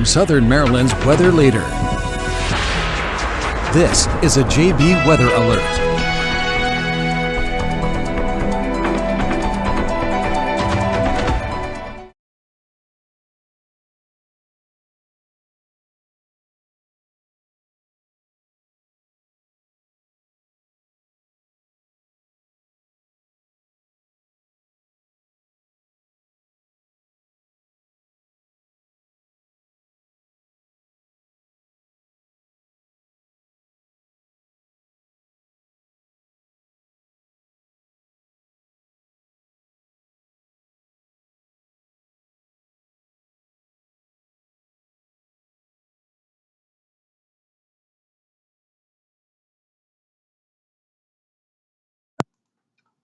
from Southern Maryland's weather leader. This is a JB Weather Alert.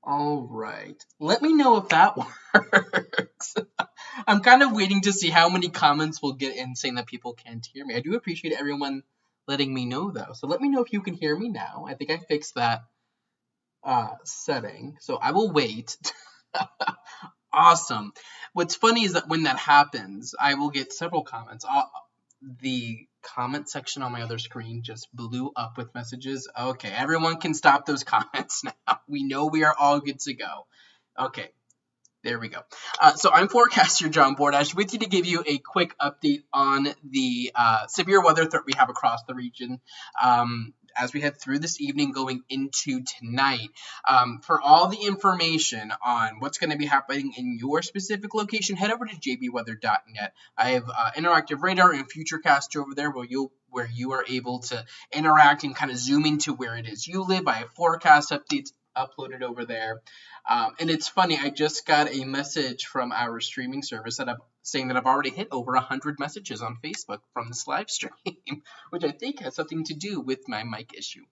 All right. Let me know if that works. I'm kind of waiting to see how many comments we'll get in saying that people can't hear me. I do appreciate everyone letting me know, though. So let me know if you can hear me now. I think I fixed that setting. So I will wait. Awesome. What's funny is that when that happens, I will get several comments. The comment section on my other screen just blew up with messages. Okay, everyone can stop those comments now. We know we are all good to go. Okay, there we go. So I'm Forecaster John Bordash with you to give you a quick update on the severe weather threat we have across the region. As we head through this evening going into tonight. For all the information on what's going to be happening in your specific location, head over to jbweather.net. I have interactive radar and Futurecast over there where you are able to interact and kind of zoom into where it is you live. I have forecast updates uploaded over there. And it's funny, I just got a message from our streaming service saying that I've already hit over 100 messages on Facebook from this live stream, which I think has something to do with my mic issue.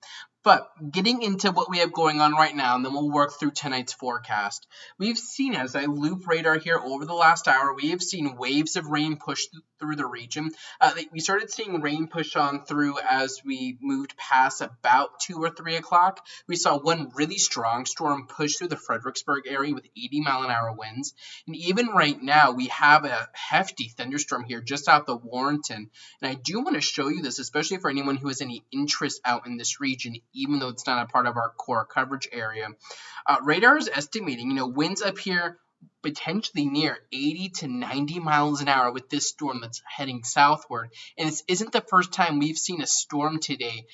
But getting into what we have going on right now, and then we'll work through tonight's forecast. We've seen, as I loop radar here over the last hour, we have seen waves of rain push through the region. We started seeing rain push on through as we moved past about 2 or 3 o'clock. We saw one really strong storm push through the Fredericksburg area with 80-mile-an-hour winds. And even right now, we have a hefty thunderstorm here just out the Warrenton. And I do want to show you this, especially for anyone who has any interest out in this region, even though it's not a part of our core coverage area. Radar is estimating, winds up here potentially near 80 to 90 miles an hour with this storm that's heading southward. And this isn't the first time we've seen a storm today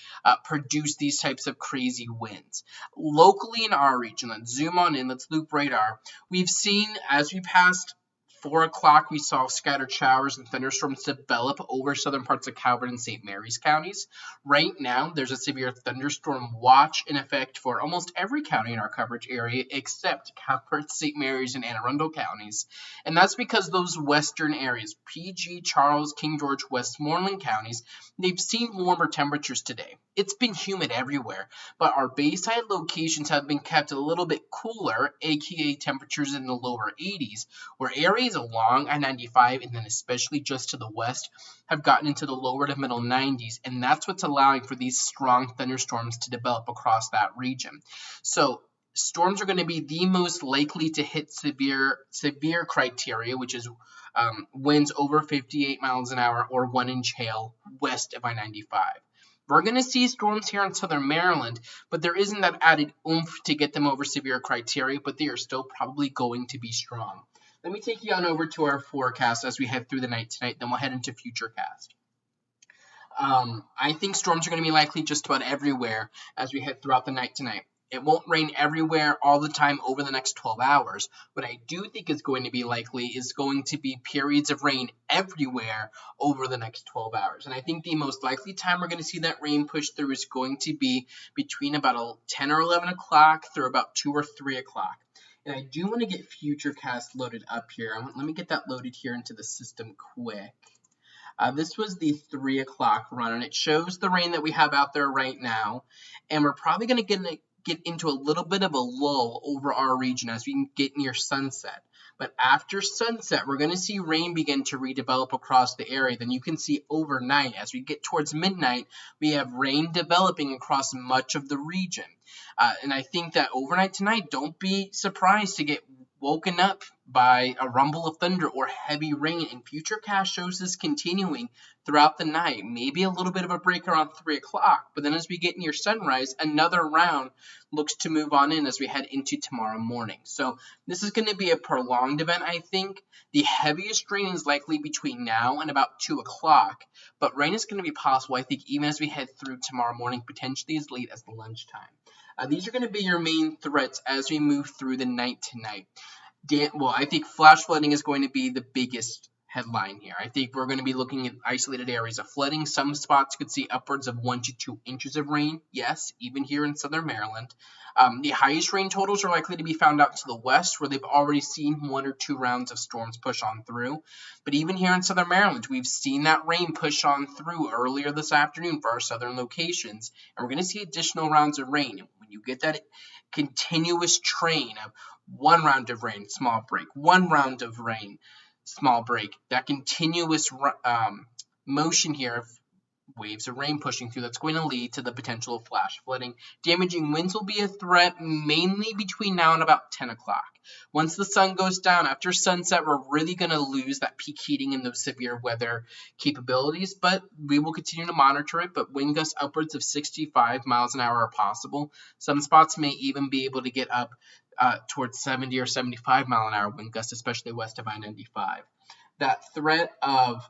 produce these types of crazy winds. Locally in our region, let's zoom on in, let's loop radar. We've seen, as we passed 4 o'clock, we saw scattered showers and thunderstorms develop over southern parts of Calvert and St. Mary's counties. Right now, there's a severe thunderstorm watch in effect for almost every county in our coverage area except Calvert, St. Mary's, and Anne Arundel counties. And that's because those western areas, PG, Charles, King George, Westmoreland counties, they've seen warmer temperatures today. It's been humid everywhere, but our bayside locations have been kept a little bit cooler, aka temperatures in the lower 80s, where areas along I-95 and then especially just to the west have gotten into the lower to middle 90s, and that's what's allowing for these strong thunderstorms to develop across that region. So storms are going to be the most likely to hit severe criteria, which is winds over 58 miles an hour or 1-inch hail west of I-95. We're going to see storms here in southern Maryland, but there isn't that added oomph to get them over severe criteria, but they are still probably going to be strong. Let me take you on over to our forecast as we head through the night tonight, then we'll head into Futurecast. I think storms are going to be likely just about everywhere as we head throughout the night tonight. It won't rain everywhere all the time over the next 12 hours. What I do think is going to be likely is going to be periods of rain everywhere over the next 12 hours. And I think the most likely time we're going to see that rain push through is going to be between about 10 or 11 o'clock through about 2 or 3 o'clock. And I do want to get Futurecast loaded up here. Let me get that loaded here into the system quick. This was the 3 o'clock run, and it shows the rain that we have out there right now. And we're probably going to get into a little bit of a lull over our region as we get near sunset. But after sunset, we're going to see rain begin to redevelop across the area. Then you can see overnight, as we get towards midnight, we have rain developing across much of the region. And I think that overnight tonight, don't be surprised to get woken up by a rumble of thunder or heavy rain, and Futurecast shows this continuing throughout the night. Maybe a little bit of a break around 3 o'clock, but then as we get near sunrise, another round looks to move on in as we head into tomorrow morning. So this is going to be a prolonged event, I think. The heaviest rain is likely between now and about 2 o'clock, but rain is going to be possible, I think, even as we head through tomorrow morning, potentially as late as lunchtime. These are going to be your main threats as we move through the night tonight. I think flash flooding is going to be the biggest headline here. I think we're going to be looking at isolated areas of flooding. Some spots could see upwards of 1 to 2 inches of rain. Yes, even here in southern Maryland. The highest rain totals are likely to be found out to the west, where they've already seen 1 or 2 rounds of storms push on through. But even here in southern Maryland, we've seen that rain push on through earlier this afternoon for our southern locations. And we're going to see additional rounds of rain. And when you get that continuous train of 1 round of rain, small break, 1 round of rain, small break, that continuous motion here of waves of rain pushing through, that's going to lead to the potential of flash flooding. Damaging winds will be a threat mainly between now and about 10 o'clock. Once the sun goes down, after sunset, we're really going to lose that peak heating and those severe weather capabilities, but we will continue to monitor it. But wind gusts upwards of 65 miles an hour are possible. Some spots may even be able to get up towards 70 or 75 mile an hour wind gusts, especially west of I-95. That threat of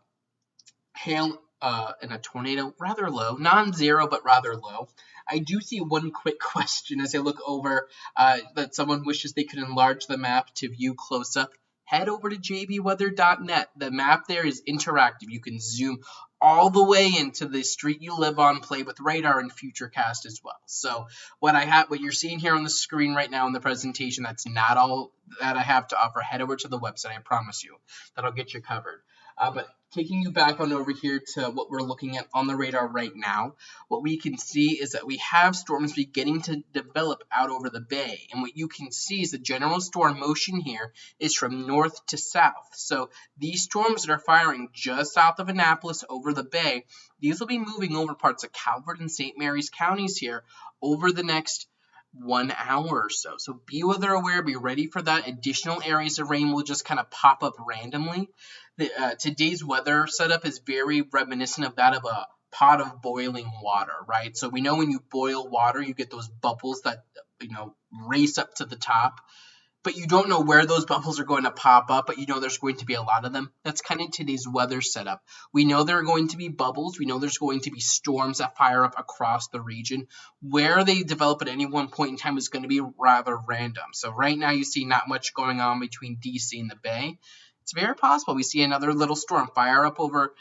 hail and a tornado, rather low, non-zero, but rather low. I do see one quick question as I look over that someone wishes they could enlarge the map to view close up. Head over to jbweather.net. The map there is interactive. You can zoom all the way into the street you live on, play with radar and Futurecast as well. So what you're seeing here on the screen right now in the presentation, that's not all that I have to offer. Head over to the website. I promise you that'll get you covered. But taking you back on over here to what we're looking at on the radar right now, what we can see is that we have storms beginning to develop out over the bay. And what you can see is the general storm motion here is from north to south. So these storms that are firing just south of Annapolis over the bay, these will be moving over parts of Calvert and St. Mary's counties here over the next 1 hour or so. So be weather aware, be ready for that. Additional areas of rain will just kind of pop up randomly. Today's weather setup is very reminiscent of that of a pot of boiling water, right? So we know when you boil water, you get those bubbles that, race up to the top. But you don't know where those bubbles are going to pop up, but you know there's going to be a lot of them. That's kind of today's weather setup. We know there are going to be bubbles. We know there's going to be storms that fire up across the region. Where they develop at any one point in time is going to be rather random. So right now you see not much going on between DC and the Bay. It's very possible we see another little storm fire up over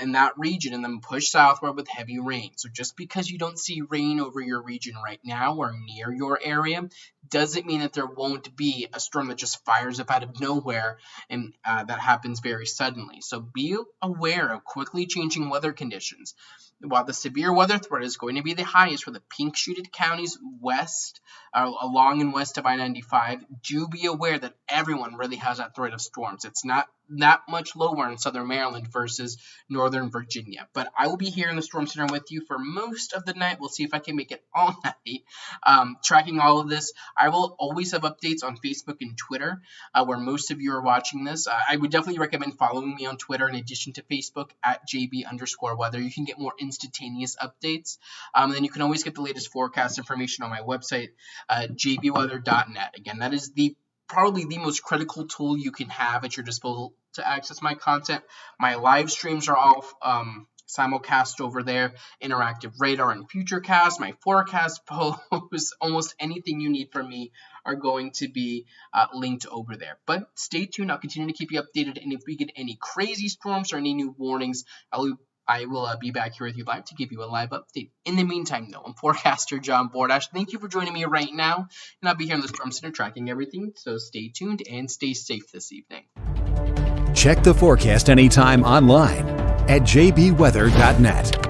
in that region and then push southward with heavy rain. So just because you don't see rain over your region right now or near your area doesn't mean that there won't be a storm that just fires up out of nowhere and that happens very suddenly. So be aware of quickly changing weather conditions. While the severe weather threat is going to be the highest for the pink shaded counties west, along and west of I-95, do be aware that everyone really has that threat of storms. It's not that much lower in southern Maryland versus northern Virginia. But I will be here in the Storm Center with you for most of the night. We'll see if I can make it all night. Tracking all of this, I will always have updates on Facebook and Twitter, where most of you are watching this. I would definitely recommend following me on Twitter in addition to Facebook at @JB_weather. You can get more instantaneous updates. And then you can always get the latest forecast information on my website, jbweather.net. Again, that is probably the most critical tool you can have at your disposal to access my content. My live streams are all simulcast over there, interactive radar and Futurecast, my forecast posts, almost anything you need from me are going to be linked over there. But stay tuned, I'll continue to keep you updated, and if we get any crazy storms or any new warnings, I will be back here with you live to give you a live update. In the meantime, though, I'm Forecaster John Bordash. Thank you for joining me right now, and I'll be here in the Storm Center tracking everything, so stay tuned and stay safe this evening. Check the forecast anytime online at jbweather.net.